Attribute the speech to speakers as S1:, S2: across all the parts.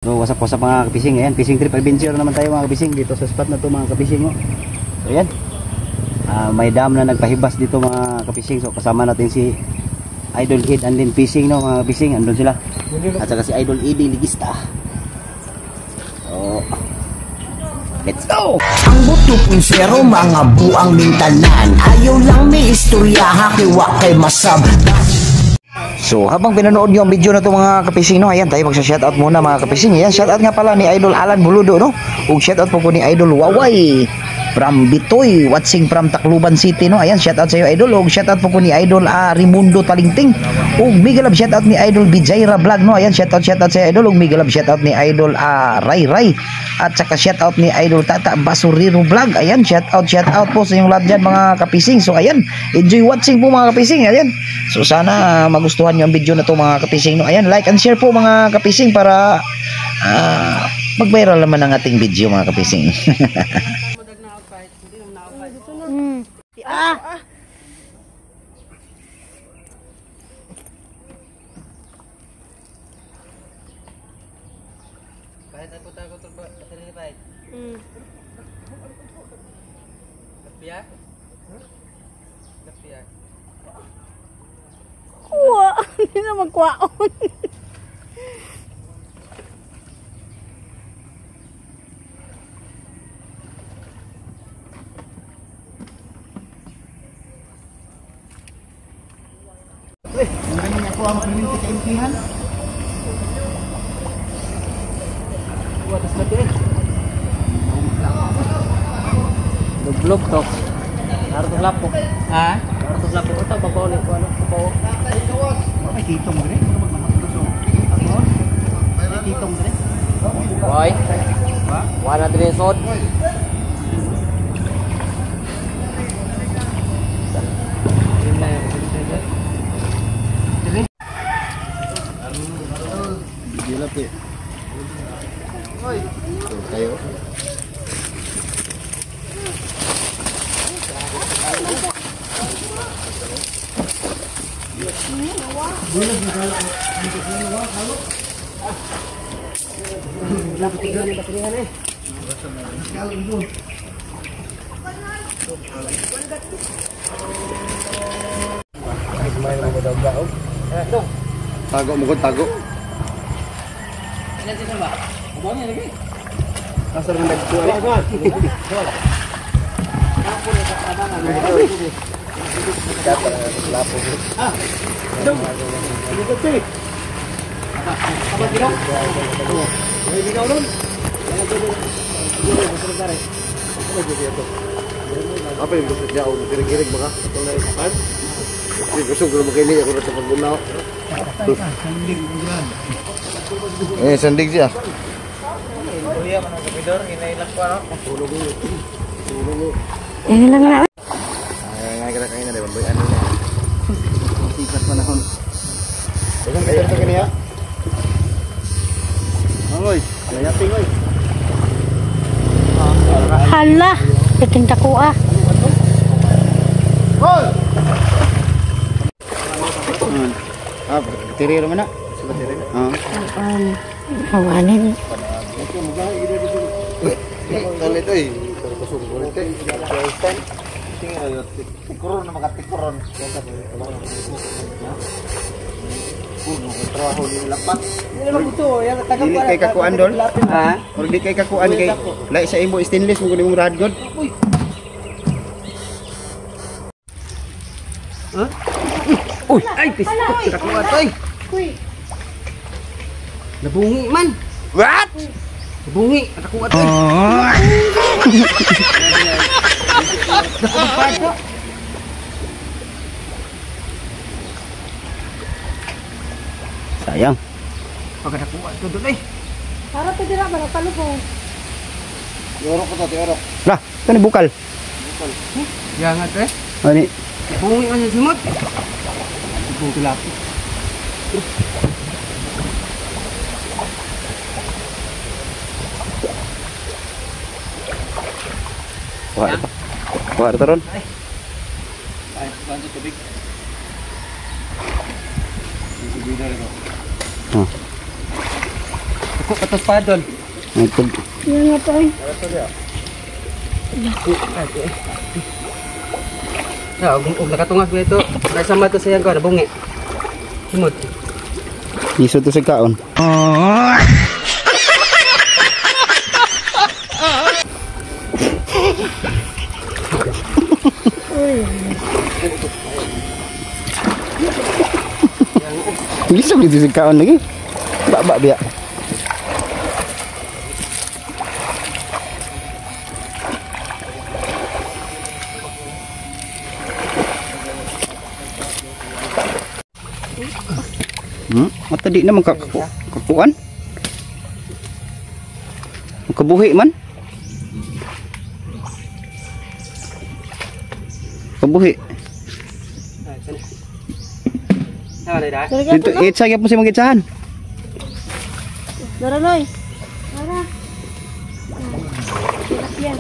S1: So what's up mga kapising, ayan, fishing trip adventure naman tayo mga kapising dito sa spot na to mga kapising, oh. So ayan, may dam na nagpahibas dito mga kapising. So kasama natin si Idol Kid and then Fishing, no mga kapising, andun sila. At saka si Idol Eddie Ligista. So let's go!
S2: Ang buto punsero mga buang mintanan, ayaw lang may istorya hakiwak kay masab.
S3: So habang pinanood nyo ang video na to mga kapising, no, ayan tayo magsa-shoutout muna mga kapising. Ayan, shoutout nga pala ni Idol Alan Buludo, no, ug shoutout po ni Idol Waway from Bitoy, watching from Tacloban City, no. Ayan, shoutout sa iyo Idol, ug shoutout po ni Idol Raimundo Talingting, ug mega love shoutout ni Idol Bijaira Vlog, no. Ayan, shoutout sa Idol, ug mega love shoutout ni Idol Ray Ray, at saka shoutout ni Idol Tata Basuriro Vlog. Ayan, shoutout po sa inyong lahat dyan mga kapising. So ayan, enjoy watching po mga kapising. Ayan, so sana magustuhan nyo ang video na to mga kapising, no. Ayan, like and share po mga kapising para mag-viral naman ang ating video mga kapising.
S4: Wah, hindi na magkwaon.
S1: Ngayon ako ang community kaimpihan. Atas lagi. Dublog to. Harus lapok. Ha? Harus lapok ito babaw ni ko ano babaw. May kitong dire. May kitong dire. Hoy. Wala dire sod. Lapi. Oi. Tayo. Tago mo tago. Kasar ng nagkuha. Apa yang gusto niya? Girig-girig ba ka? Itong naisakan? Gusto ko mo kini ako sa pagbunaw. Sandig siya.
S4: Ini lang na.
S1: Ay, kita kain na deh, boy. Ano na? Sikat panahon. Dagang kayo to kaniya. Oy, layating oy.
S4: Hala, iting takua.
S1: Hoy. Tiriro man na.
S4: Hawanin.
S1: Dalit oy. Tikuron na makatikuron. Trabaho ni lapat. Dili kay kakuan dol. Ha? Or di kay kakuan kay lai sa imo stainless mo kuning rad god. Ha? Uy, ay piskot kakuan oy. Uy. Nabungi man. What? Nabungi at ako atoy. Sayang. Pagkadakuha ito doon eh.
S4: Para pa dira ba palubong.
S1: Tiorok ko to, tiorok.
S3: Lah, ito ni bukal.
S1: Bukal. Yangat eh.
S3: Ani.
S1: Bungi man yung simot. Bungi tilapia.
S3: Wah, turun.
S1: Ay, lanjut tubig.
S5: Patos pa doon.
S4: Yan nga po eh.
S5: Ug nakatungag ba ito? Nagsama to sa iyang ko, nabungi. Simot.
S1: Iso to sa kaon. Iso gitu sa kaon lagi. Bak biak. Mata di naman kakuan. Kabuhi man. Kabuhi. Dito itsa gyud mo si magitsahan.
S4: Dara loy. Dara. Yan.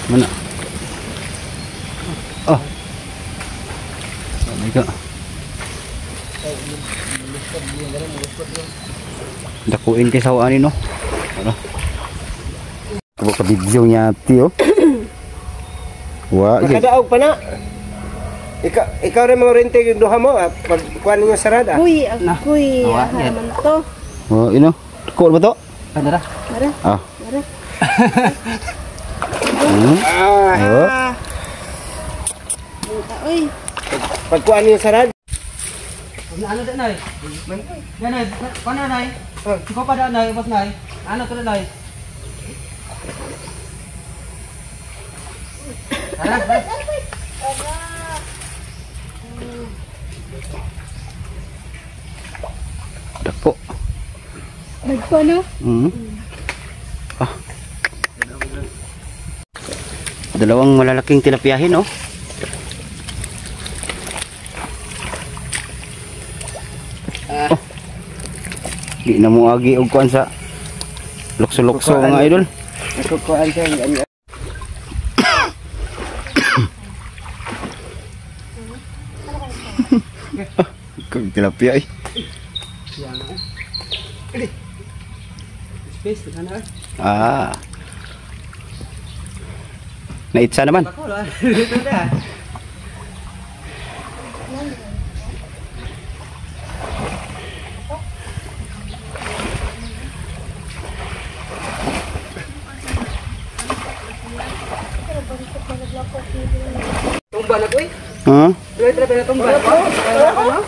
S1: Mana? Oh. Sabi ka. Dakuin kay sawaan ni no. Ano? Kuha ka video niya tiyo. Wa.
S5: Makadaog pa na. Ikaw rin mo rin tigil duha mo. Pag kuha ninyo sarada.
S4: Uy, ako'y haraman to.
S1: Oh, ino. Kuha ba to?
S5: Dara.
S4: Dara.
S1: Ah.
S4: Dara.
S1: Oh.
S4: Uy.
S5: Pag kuha ninyo sarada.
S6: Ano din nay? Yan nay, paano nay? Ikaw pa daan nay, boss nay. Ano to nay? Tara.
S1: Dako.
S4: Nagpo no?
S1: Ah. Dalawang malalaking tilapiyahin oh. Oh. Di na mo agi og kuan sa lukso-lukso mga idol.
S5: Kukuhaan siya.
S1: Kung tilapia eh.
S6: Space di sana.
S1: Ah. Naitsa naman.
S6: Ako lah. Dito na. Tumba na ko eh.
S1: Ha?
S6: Dito na tumba. Ano?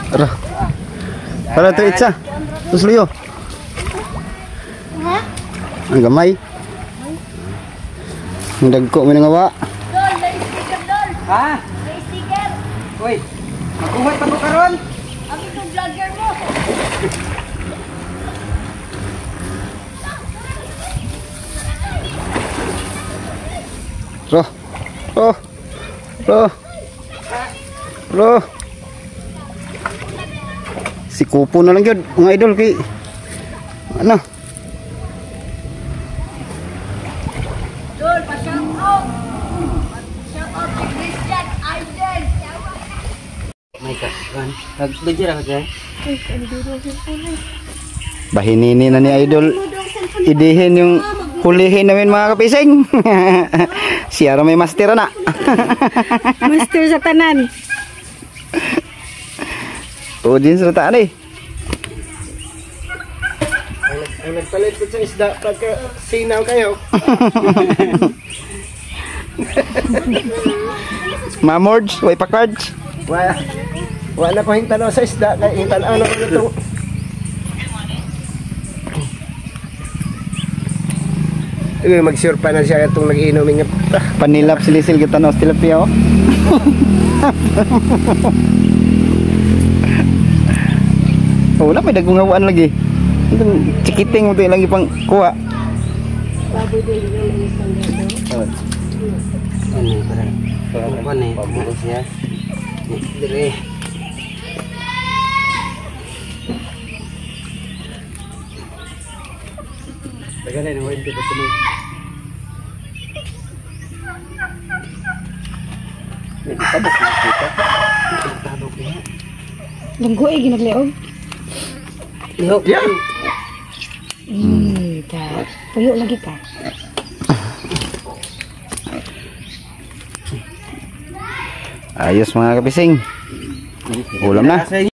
S1: Tara. Tara to itsa. Tus liyo.
S4: Ha?
S1: Ang gamay. Ang dagko mo nga wa.
S4: Dol, may sticker dol.
S6: Ha?
S4: May sticker.
S6: Uy. Magkuhat pa ko karon.
S4: Ang itong vlogger mo.
S1: Ro. Ro. Ro. Ro. Si Kupo na lang yun, mga idol kay ano?
S4: Dol, pa-shout out. Shout out to Christian Arden.
S6: May ka. Nagbigyan ako dyan.
S4: Uy, ano dito ang cellphone eh?
S1: Bahinini na ni idol. Idihin yung hulihin namin mga kapising. Siya may master na.
S4: Master sa tanan.
S1: Audience na taan eh.
S5: Ay nagpalit ko sa isda pagka sinaw kayo.
S1: Mamords, way pa cards.
S5: Wala ko hintanaw sa isda kaya hintanaw na ko ito. Mag-sure pa na siya itong nag-iinumin niya.
S1: Panilap silisil kita na tilapia oh. Oh, wala may dagungawaan lagi. Itong chikiting mo ito lang ipang kuha.
S6: Ano para? Ano ni? Ano siya? Dire.
S1: Tagalay na warranty pa tuloy. Tabok na kita. Tabok na.
S4: Lunggo eh, ginagleog.
S1: Lihok.
S5: Yeah.
S4: Puyo lagi ka.
S3: Ayos mga kapising. Ulam na.